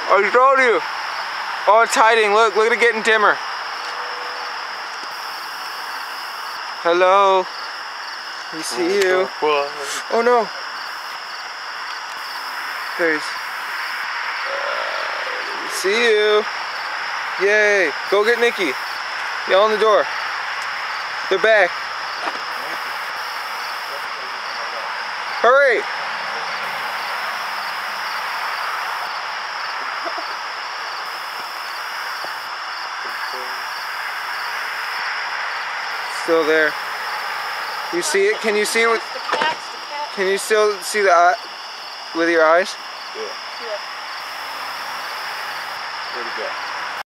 I told you. Oh, it's hiding. Look at it getting dimmer. Hello. We see you. Oh no. There's. We see you. Yay. Go get Nikki. Yell on the door. They're back. Hurry. Still there. You see it? Can you see it with? Can you still see the eye with your eyes? Yeah. Where'd it go?